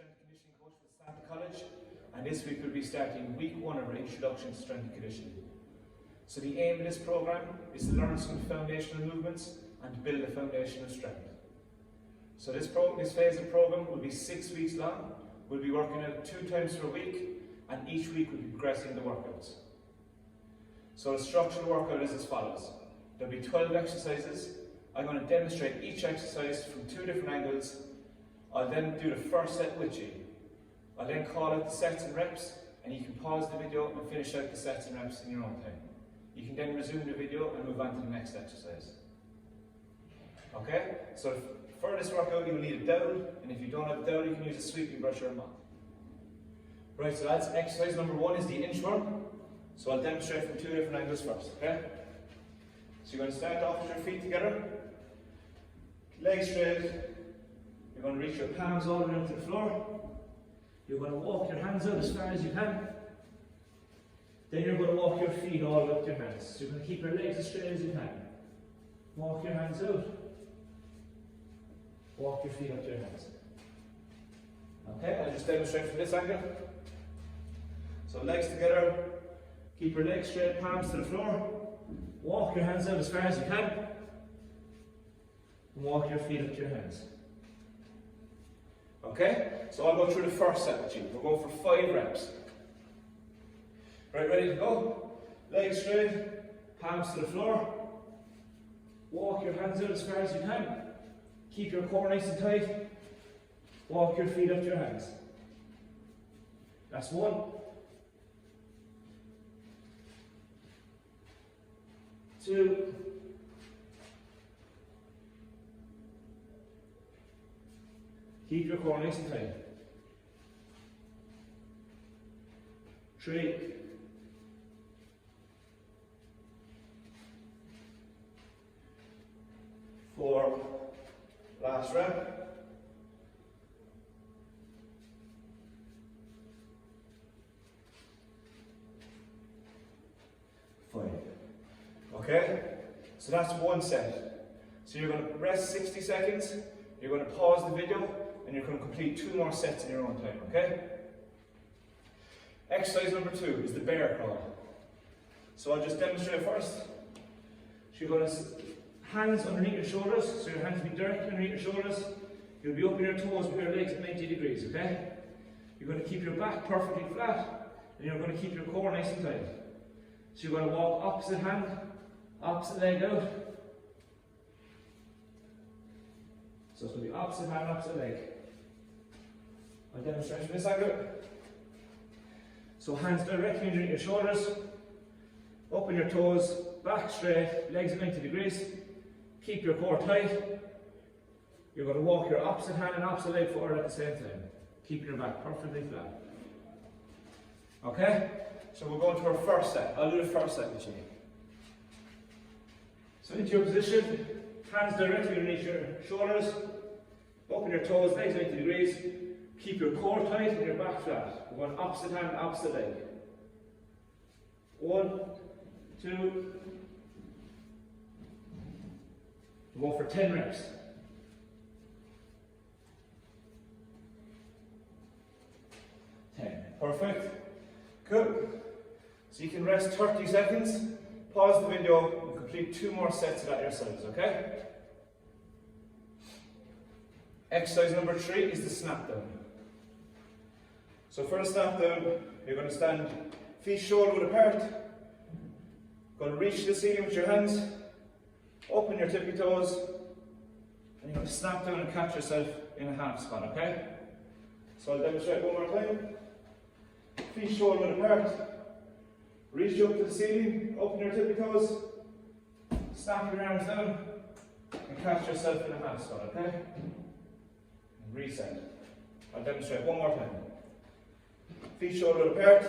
strength and conditioning coach with Setanta College, and this week we'll be starting week 1 of our introduction to strength and conditioning. So the aim of this program is to learn some foundational movements and to build a foundation of strength. So this phase of the program will be 6 weeks long. We'll be working out 2 times per week, and each week we'll be progressing the workouts. So the structural workout is as follows. There'll be 12 exercises. I'm going to demonstrate each exercise from 2 different angles. I'll then do the first set with you. I'll then call out the sets and reps, and you can pause the video and finish out the sets and reps in your own time. You can then resume the video and move on to the next exercise. Okay? So for this workout you will need a dowel, and if you don't have a dowel you can use a sweeping brush or a mop. Right, so that's exercise number 1 is the inchworm. So I'll demonstrate from 2 different angles first, okay? So you're going to start off with your feet together, legs straight. You're going to reach your palms all the way down to the floor. You're going to walk your hands out as far as you can. Then you're going to walk your feet all up to your hands. So you're going to keep your legs as straight as you can. Walk your hands out. Walk your feet up to your hands. Okay, I'll just demonstrate from this angle. So legs together. Keep your legs straight, palms to the floor. Walk your hands out as far as you can. And walk your feet up to your hands. Okay, so I'll go through the first set with you. We'll go for 5 reps. Right, ready to go? Legs straight, palms to the floor. Walk your hands out as far as you can. Keep your core nice and tight. Walk your feet up to your hands. That's 1. 2. 'Keep your core nice and tight. 3. 4. Last rep. 5. Okay? So that's 1 set. So you're going to rest 60 seconds, you're going to pause the video, and you're going to complete 2 more sets in your own time, okay? Exercise number 2 is the bear crawl. So I'll just demonstrate first. So you're going to hands underneath your shoulders, so your hands will be directly underneath your shoulders. You'll be up in your toes with your legs at 90 degrees, okay? You're going to keep your back perfectly flat, and you're going to keep your core nice and tight. So you're going to walk opposite hand, opposite leg out. So it's going to be opposite hand, opposite leg. I'll demonstrate from this angle. So hands directly underneath your shoulders, up in your toes, back straight, legs at 90 degrees. Keep your core tight. You're going to walk your opposite hand and opposite leg forward at the same time, keeping your back perfectly flat. Okay? So we'll go into our first set. I'll do the first set with you. So into your position, hands directly underneath your shoulders, up in your toes, legs 90 degrees. Keep your core tight and your back flat. We're going opposite hand, opposite leg. 1, 2. We'll go for 10 reps. 10. Perfect. Good. So you can rest 30 seconds, pause the video, and complete 2 more sets of that yourselves, okay? Exercise number 3 is the snap down. So for the snap down, you're going to stand feet shoulder width apart. Going to reach the ceiling with your hands, open your tippy toes, and you're going to snap down and catch yourself in a half squat, okay? So I'll demonstrate 1 more time. Feet shoulder width apart. Reach up to the ceiling, open your tippy toes, snap your arms down, and catch yourself in a half squat, okay? And reset. I'll demonstrate 1 more time. Feet shoulder width apart.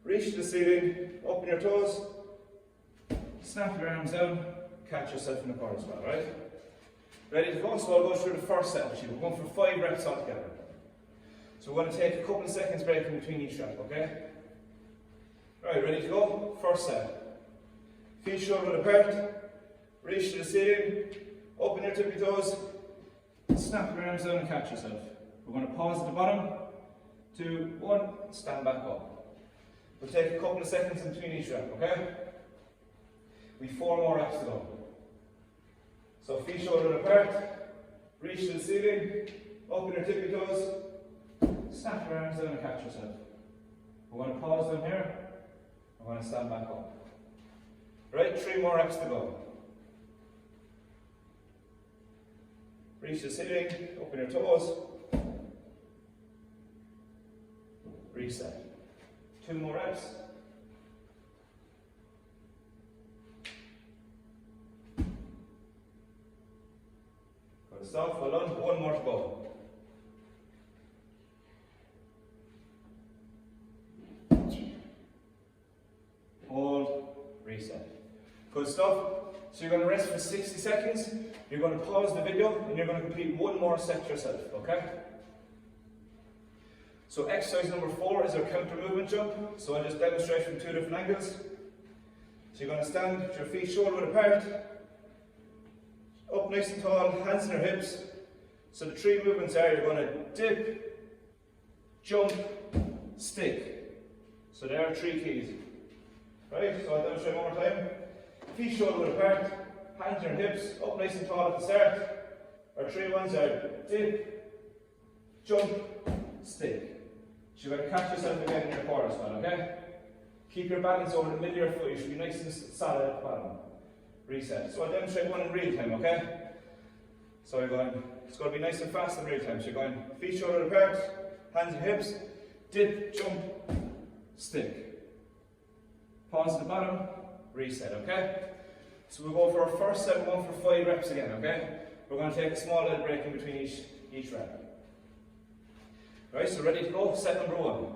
Reach to the ceiling, open your toes, snap your arms down, catch yourself in a quarter squat, right? Ready to go? So I'll go through the first set with you. We're going for 5 reps altogether. So we're going to take a couple of seconds break in between each rep, okay? Right, ready to go? First set. Feet shoulder width apart. Reach to the ceiling. Open your tippy toes. Snap your arms down and catch yourself. We're going to pause at the bottom. 2, 1, stand back up. We'll take a couple of seconds in between each rep, okay? We've 4 more reps to go. So feet shoulder apart, reach to the ceiling, open your tippy toes, snap your arms down and catch yourself. We're going to pause down here, we're going to stand back up. Right, 3 more reps to go. Reach the ceiling, open your toes, reset. 2 more reps. Good stuff, well done. 1 more to go. Hold, reset. Good stuff. So you're going to rest for 60 seconds. You're going to pause the video and you're going to complete 1 more set yourself, okay? So exercise number 4 is our counter movement jump. So I'll just demonstrate from 2 different angles. So you're going to stand with your feet shoulder width apart, up nice and tall, hands in your hips. So the 3 movements are, you're going to dip, jump, stick. So there are 3 keys. Right, so I'll demonstrate 1 more time. Feet shoulder width apart, hands in your hips, up nice and tall at the start. Our 3 ones are dip, jump, stick. So you're going to catch yourself again in your core as well, okay? Keep your balance over the middle of your foot, you should be nice and solid at the bottom. Reset. So I'll demonstrate 1 in real time, okay? So you're going, it's going to be nice and fast in real time. So you're going feet shoulder apart, hands and hips, dip, jump, stick. Pause at the bottom, reset, okay? So we'll go for our first set, 1 for 5 reps again, okay? We're going to take a small little break in between each rep. Right, so ready to go? Set number 1.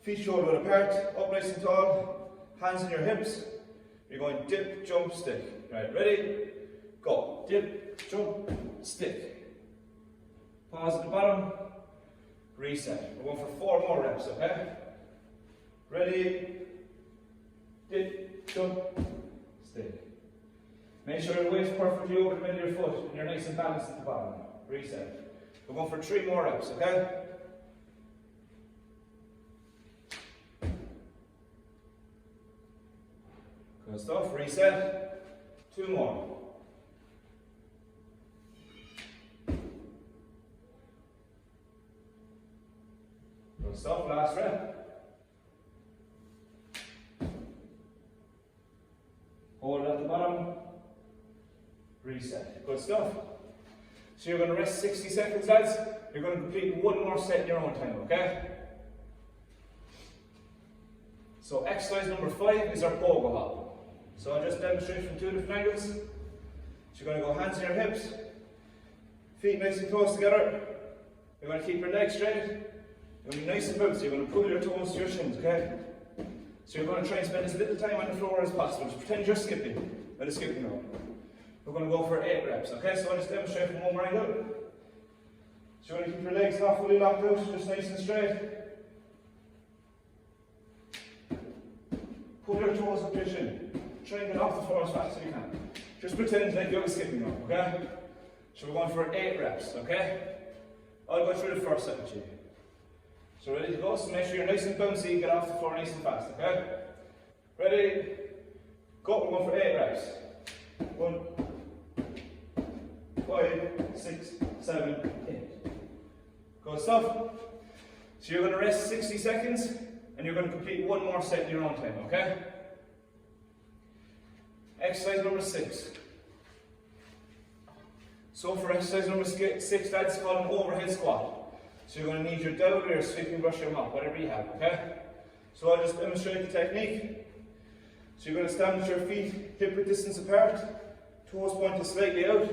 Feet shoulder width apart, up nice and tall, hands in your hips. You're going dip, jump, stick. Right, ready? Go. Dip, jump, stick. Pause at the bottom, reset. We're going for 4 more reps, okay? Ready? Dip, jump, stick. Make sure your weight's perfectly over the middle of your foot and you're nice and balanced at the bottom. Reset. We're going for 3 more reps, okay? Good stuff. Reset. 2 more. Good stuff. Last rep. Hold at the bottom. Reset. Good stuff. So you're going to rest 60 seconds, lads. You're going to complete 1 more set in your own time, okay? So exercise number 5 is our pogo hop. So I'll just demonstrate from 2 different angles. So you're going to go hands in your hips, feet nice and close together. You're going to keep your legs straight. You're going to be nice and bouncy. You're going to pull your toes to your shins, okay? So you're going to try and spend as little time on the floor as possible. Just pretend you're skipping. Let us skip now. We're going to go for 8 reps, okay? So I'll just demonstrate from 1 more angle. So you're going to keep your legs not fully locked out, just nice and straight. Pull your toes up your shin. Try and get off the floor as fast as you can. Just pretend like you're skipping now, okay? So we're going for 8 reps, okay? I'll go through the first set with you. So ready to go? So make sure you're nice and bouncy, get off the floor nice and fast, okay? Ready? Go, we're going for 8 reps. 1, 5, 6, 7, 8. Good stuff. So you're going to rest 60 seconds and you're going to complete 1 more set in your own time, okay? Exercise number 6. So for exercise number 6, that's called an overhead squat. So you're going to need your dowel or your sweeping brush or mop, whatever you have, okay? So I'll just demonstrate the technique. So you're going to stand with your feet hip width distance apart, toes pointed slightly out.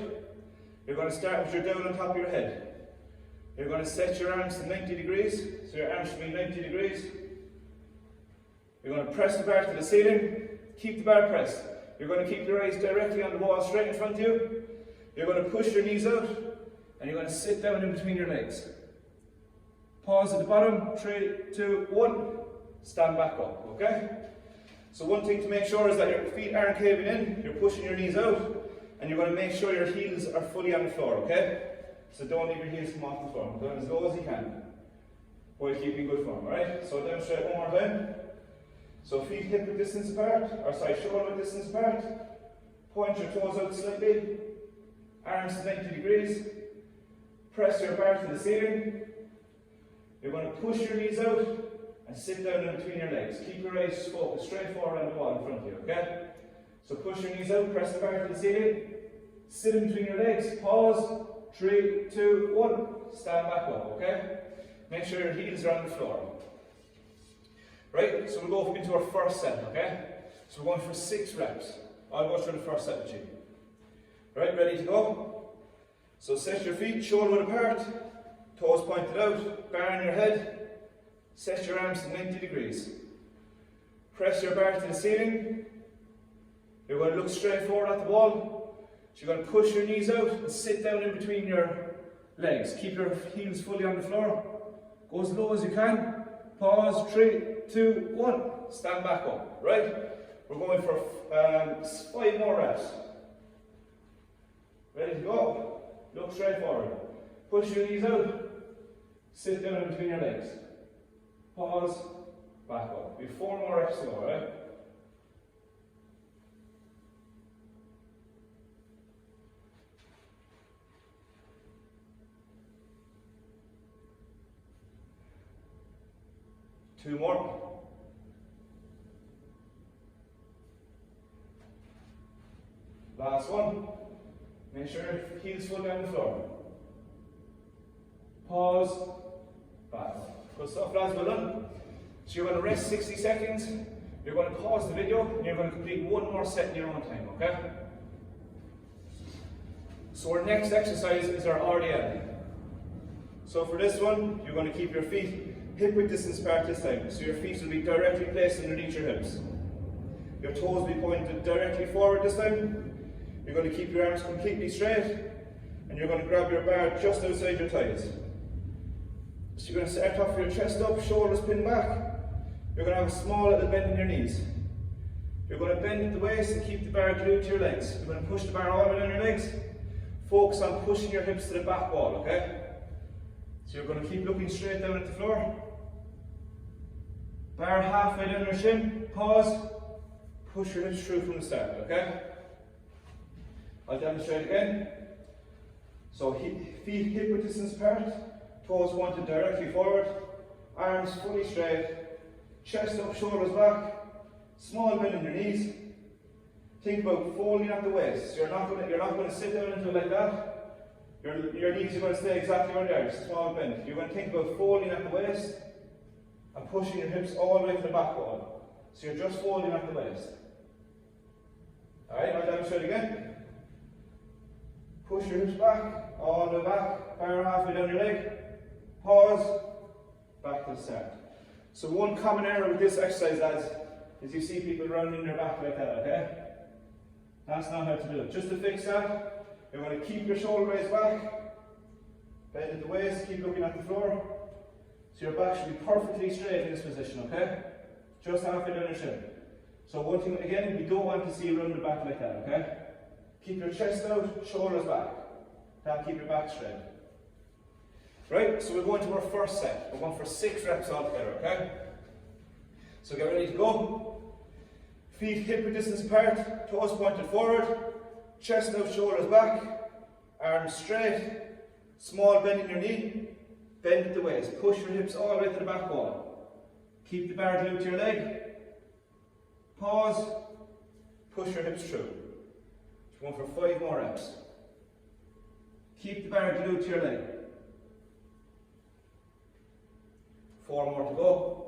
You're going to start with your dowel on top of your head. You're going to set your arms to 90 degrees, so your arms should be 90 degrees. You're going to press the bar to the ceiling, keep the bar pressed. You're going to keep your eyes directly on the wall straight in front of you. You're going to push your knees out, and you're going to sit down in between your legs. Pause at the bottom, 3, 2, 1, stand back up, okay? So one thing to make sure is that your feet aren't caving in, you're pushing your knees out, and you're going to make sure your heels are fully on the floor, okay? So don't leave your heels come off the floor. Down as low as you can, while keeping good form, alright? So demonstrate one more time. So feet hip width distance apart, or sorry, shoulder width distance apart. Point your toes out slightly. Arms to 90 degrees. Press your bar to the ceiling. You're going to push your knees out and sit down in between your legs. Keep your eyes focused straight forward on the wall in front of you, okay? So push your knees out, press the bar to the ceiling. Sit in between your legs, pause. 3, 2, 1. Stand back up, okay? Make sure your heels are on the floor. Right, so we'll go into our first set, okay? So we're going for 6 reps. I'll go through the first set with you. Right, ready to go? So set your feet shoulder width apart, toes pointed out, bar on your head. Set your arms to 90 degrees. Press your bar to the ceiling. You're going to look straight forward at the wall. So you're going to push your knees out and sit down in between your legs. Keep your heels fully on the floor. Go as low as you can. Pause, 3, 2, 1. Stand back up, right? We're going for 5 more reps. Ready to go? Look straight forward. Push your knees out. Sit down in between your legs. Pause, back up. We have 4 more reps to go, right? Two more. Last one. Make sure your heels fully on the floor. Pause. Back. Good stuff, lads. Well done. So you're going to rest 60 seconds. You're going to pause the video and you're going to complete 1 more set in your own time, okay? So our next exercise is our RDL. So for this one, you're going to keep your feet hip width distance apart this time. So your feet will be directly placed underneath your hips. Your toes will be pointed directly forward this time. You're going to keep your arms completely straight and you're going to grab your bar just outside your thighs. So you're going to start off with your chest up, shoulders pinned back. You're going to have a small little bend in your knees. You're going to bend at the waist and keep the bar glued to your legs. You're going to push the bar all the way down your legs. Focus on pushing your hips to the back wall, okay? So you're going to keep looking straight down at the floor. Bar halfway down your shin, pause, push your hips through from the start, okay? I'll demonstrate again. So feet hip width distance apart, toes pointed directly forward, arms fully straight, chest up, shoulders back, small bend in your knees. Think about folding at the waist. So you're not going to sit down into it like that. Your knees are going to stay exactly where they are, just a small bend. You're going to think about folding at the waist and pushing your hips all the way to the back wall. So you're just folding at the waist. Alright, I'll demonstrate again. Push your hips back, all the way back, bar halfway down your leg. Pause, back to the start. So one common error with this exercise, lads, is you see people rounding their back like that, okay? That's not how to do it. Just to fix that, you're going to keep your shoulder blades back, bend at the waist, keep looking at the floor. So your back should be perfectly straight in this position, okay? Just halfway down your shin. So one thing, again, we don't want to see you round the back like that, okay? Keep your chest out, shoulders back. That'll keep your back straight. Right, so we're going to our first set. We're going for 6 reps altogether, okay? So get ready to go. Feet hip width distance apart, toes pointed forward, chest out, shoulders back, arms straight, small bend in your knee, bend at the waist, push your hips all the way to the back wall. Keep the bar glued to your leg, pause, push your hips through. We're going for 5 more reps. Keep the bar glued to your leg. 4 more to go.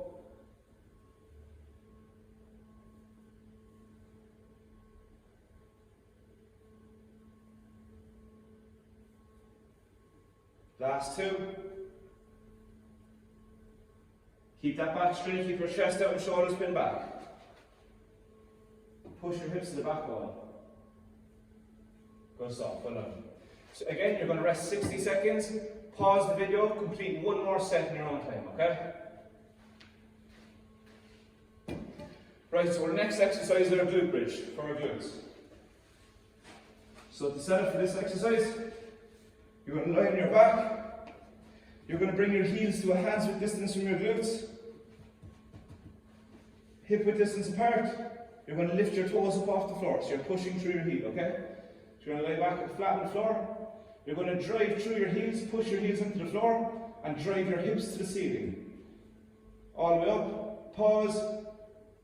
Last 2. Keep that back straight, keep your chest out and shoulders pinned back. Push your hips to the back wall. Good stuff, well done. So again, you're going to rest 60 seconds, pause the video, complete 1 more set in your own time, okay? Right, so our next exercise is our glute bridge for our glutes. So to set up for this exercise, You're going to lie on your back. You're going to bring your heels to a hands width distance from your glutes. Hip width distance apart. You're going to lift your toes up off the floor, so you're pushing through your heel, okay? So you're going to lie back flat on the floor. You're going to drive through your heels, push your heels into the floor, and drive your hips to the ceiling. All the way up, pause,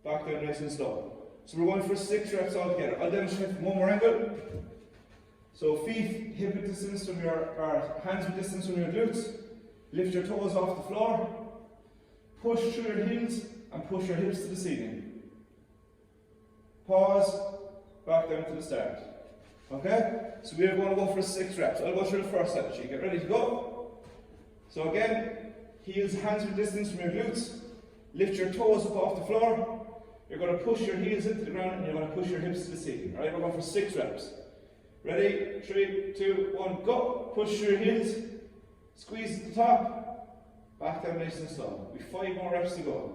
back down nice and slow. So we're going for 6 reps all together. I'll demonstrate from one more angle. So feet hip width distance from or hands width distance from your glutes. Lift your toes off the floor. Push through your heels and push your hips to the ceiling. Pause, back down to the start. Okay? So we are going to go for 6 reps. I'll go through the first set. So you get ready to go. So again, heels hands width distance from your glutes. Lift your toes up off the floor. You're going to push your heels into the ground and you're going to push your hips to the ceiling. Alright, we're going for 6 reps. Ready? 3, 2, 1, go. Push your heels. Squeeze at the top. Back down nice and slow. We've 5 more reps to go.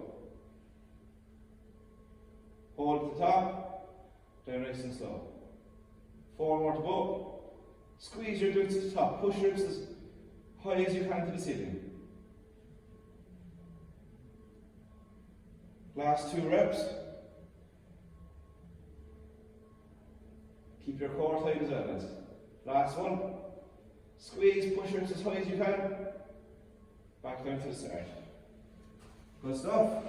Hold at the top. Down nice and slow. 4 more to go. Squeeze your glutes at the top. Push your hips as high as you can to the ceiling. Last 2 reps. Keep your core tight as always. Last one. Squeeze, push your hips as high as you can. Back down to the start. Good stuff.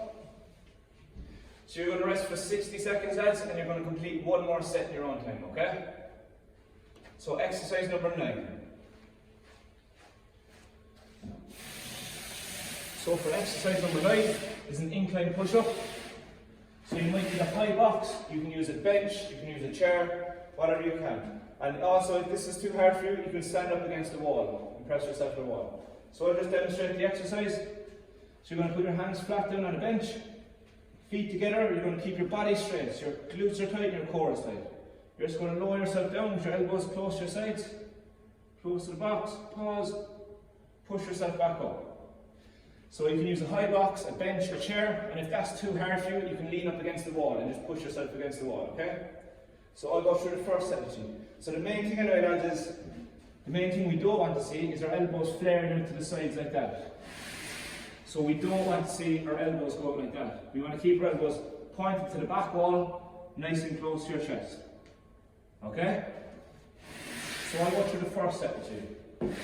So you're going to rest for 60 seconds, lads, and you're going to complete 1 more set in your own time, okay? So exercise number 9. So for exercise number 9 is an incline push-up. So you might need a high box, you can use a bench, you can use a chair, whatever you can. And also if this is too hard for you, you can stand up against the wall and press yourself to the wall. So I'll just demonstrate the exercise. So you're going to put your hands flat down on a bench, feet together, you're going to keep your body straight, so your glutes are tight and your core is tight. You're just going to lower yourself down with your elbows close to your sides, close to the box, pause, push yourself back up. So you can use a high box, a bench, a chair, and if that's too hard for you, you can lean up against the wall and just push yourself against the wall, okay? So I'll go through the first set with you. So the main thing anyway, lads, is, the main thing we don't want to see is our elbows flared out to the sides like that. So we don't want to see our elbows go out like that. We want to keep our elbows pointed to the back wall, nice and close to your chest. Okay? So I'll go through the first set with you.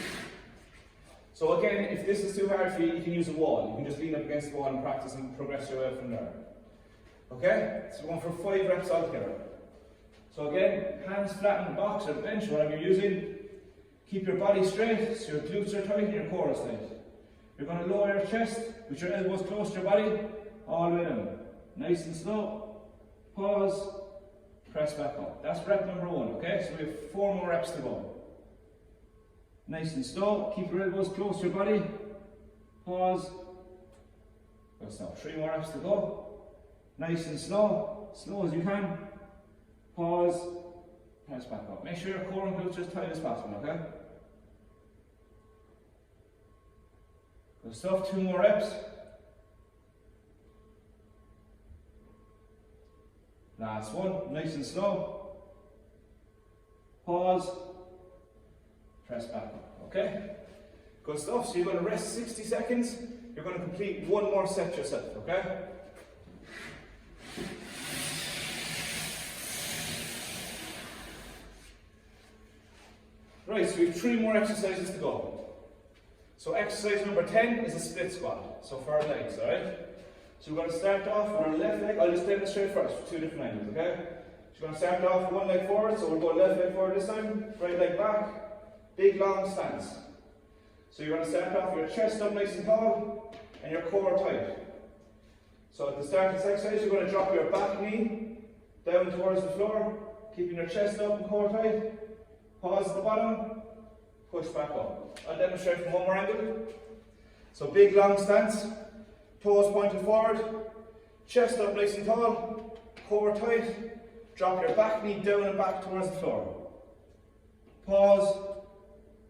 So again, if this is too hard for you, you can use a wall. You can just lean up against the wall and practice and progress your way from there. Okay? So we're going for 5 reps altogether. So again, hands flat on the box or the bench, whatever you're using. Keep your body straight, so your glutes are tight and your core is tight. You're going to lower your chest with your elbows close to your body, all the way down. Nice and slow. Pause. Press back up. That's rep number 1, okay? So we have 4 more reps to go. Nice and slow. Keep your elbows close to your body. Pause. Good stuff. 3 more reps to go. Nice and slow. Slow as you can. Pause. Press back up. Make sure your core and glutes are as tight as possible, okay? Good stuff. 2 more reps. Last one. Nice and slow. Pause. Press back up. Okay? Good stuff. So you're going to rest 60 seconds. You're going to complete 1 more set yourself, okay? Right, so we have 3 more exercises to go. So exercise number 10 is a split squat. So for our legs, alright? So we're going to start off with our left leg. I'll just demonstrate first for 2 different angles, okay? So we're going to start off with 1 leg forward. So we'll go left leg forward this time, right leg back. Big long stance. So you're going to start off with your chest up nice and tall and your core tight. So at the start of this exercise, you're going to drop your back knee down towards the floor, keeping your chest up and core tight. Pause at the bottom, push back up. I'll demonstrate from 1 more angle. So big long stance, toes pointed forward, chest up nice and tall, core tight, drop your back knee down and back towards the floor. Pause,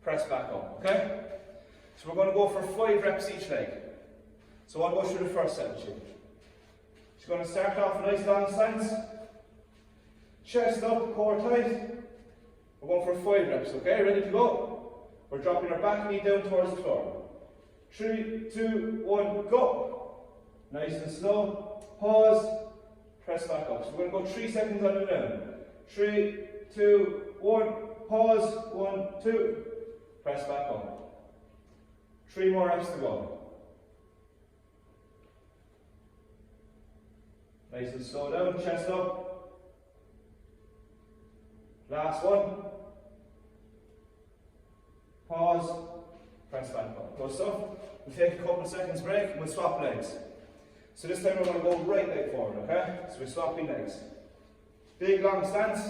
press back up, okay? So we're going to go for 5 reps each leg. So I'll go through the first set with you. So you're going to start off a nice long stance, chest up, core tight. We're going for 5 reps, okay? Ready to go? We're dropping our back knee down towards the floor. 3, 2, 1, go. Nice and slow. Pause. Press back up. So we're going to go 3 seconds on and down. 3, 2, 1. Pause. 1, 2. Press back up. 3 more reps to go. Nice and slow down. Chest up. Last one. Pause. Press back up. Good stuff. We'll take a couple of seconds break and we'll swap legs. So this time we're going to go right leg forward, okay? So we're swapping legs. Big long stance.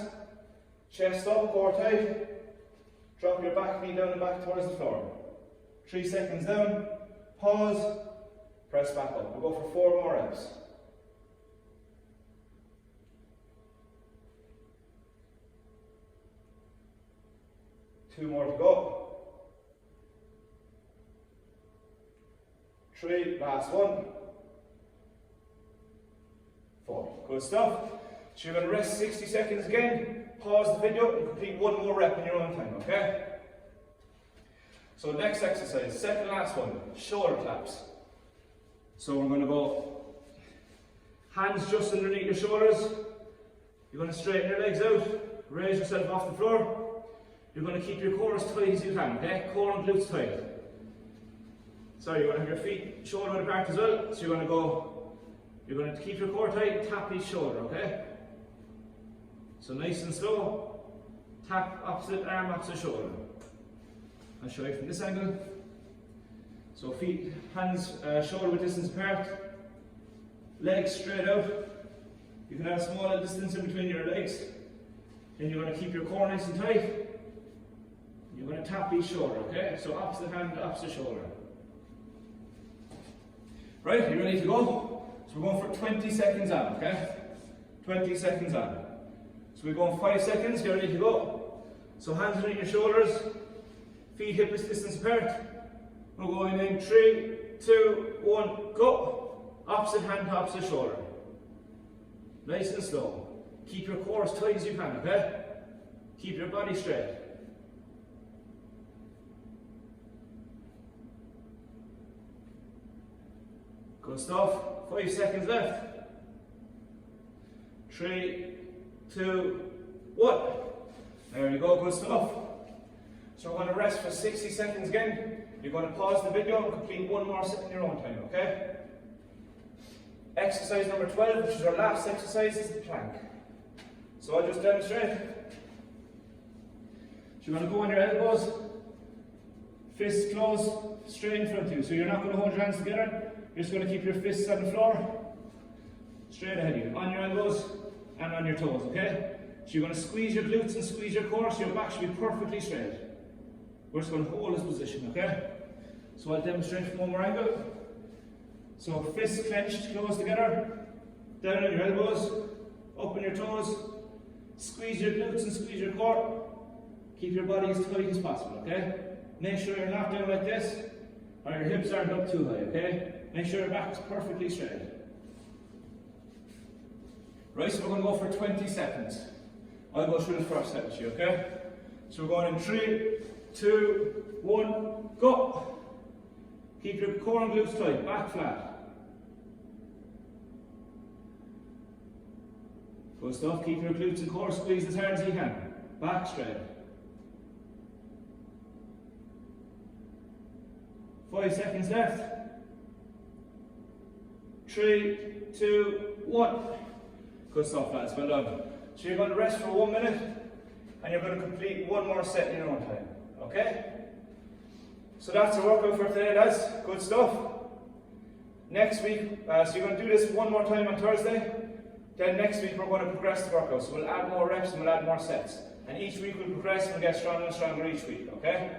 Chest up, core tight. Drop your back knee down and back towards the floor. 3 seconds down. Pause. Press back up. We'll go for 4 more reps. Two more to go. 3, last one. 4. Good stuff. So you're going to rest 60 seconds again, pause the video and complete 1 more rep in your own time, okay? So next exercise, second last one, shoulder claps. So we're going to go hands just underneath your shoulders. You're going to straighten your legs out, raise yourself off the floor. You're going to keep your core as tight as you can, okay? Core and glutes tight. Sorry, you're going to have your feet shoulder width apart as well. So you're going to keep your core tight, tap each shoulder, okay? So nice and slow, tap opposite arm, opposite shoulder. I'll show you from this angle. So feet, hands, shoulder width distance apart, legs straight out. You can have a small distance in between your legs. Then you're going to keep your core nice and tight. You're going to tap each shoulder, okay? So opposite hand, opposite shoulder. Right, you ready to go? So we're going for 20 seconds on, okay? 20 seconds on. So we're going 5 seconds, get ready to go. So hands underneath your shoulders, feet hip distance apart. We're going in 3, 2, 1, go. Opposite hand to opposite shoulder. Nice and slow. Keep your core as tight as you can, okay? Keep your body straight. Good stuff. 5 seconds left. 3, 2, 1. There you go, good stuff. So we're going to rest for 60 seconds again. You're going to pause the video and complete 1 more set in your own time, okay? Exercise number 12, which is our last exercise, is the plank. So I'll just demonstrate. So you're going to go on your elbows, fists closed, straight in front of you. So you're not going to hold your hands together. You're just going to keep your fists on the floor, straight ahead of you, on your elbows and on your toes, okay? So you're going to squeeze your glutes and squeeze your core, so your back should be perfectly straight. We're just going to hold this position, okay? So I'll demonstrate from 1 more angle. So fists clenched, close together, down on your elbows, up on your toes, squeeze your glutes and squeeze your core. Keep your body as tight as possible, okay? Make sure you're not down like this, or your hips aren't up too high, okay? Make sure your back is perfectly straight. Right, so we're going to go for 20 seconds. I'll go through the first set with you, okay? So we're going in 3, 2, 1, go! Keep your core and glutes tight, back flat. Good stuff, keep your glutes and core squeezed as hard as you can. Back straight. 5 seconds left. 3, 2, 1. Good stuff, lads, well done. So you're going to rest for 1 minute and you're going to complete 1 more set in your own time, okay? So that's the workout for today, lads. Good stuff. Next week, so you're going to do this 1 more time on Thursday. Then next week we're going to progress the workout. So we'll add more reps and we'll add more sets. And each week we'll progress and we'll get stronger and stronger each week, okay?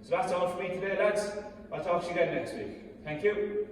So that's all for me today, lads. I'll talk to you again next week. Thank you.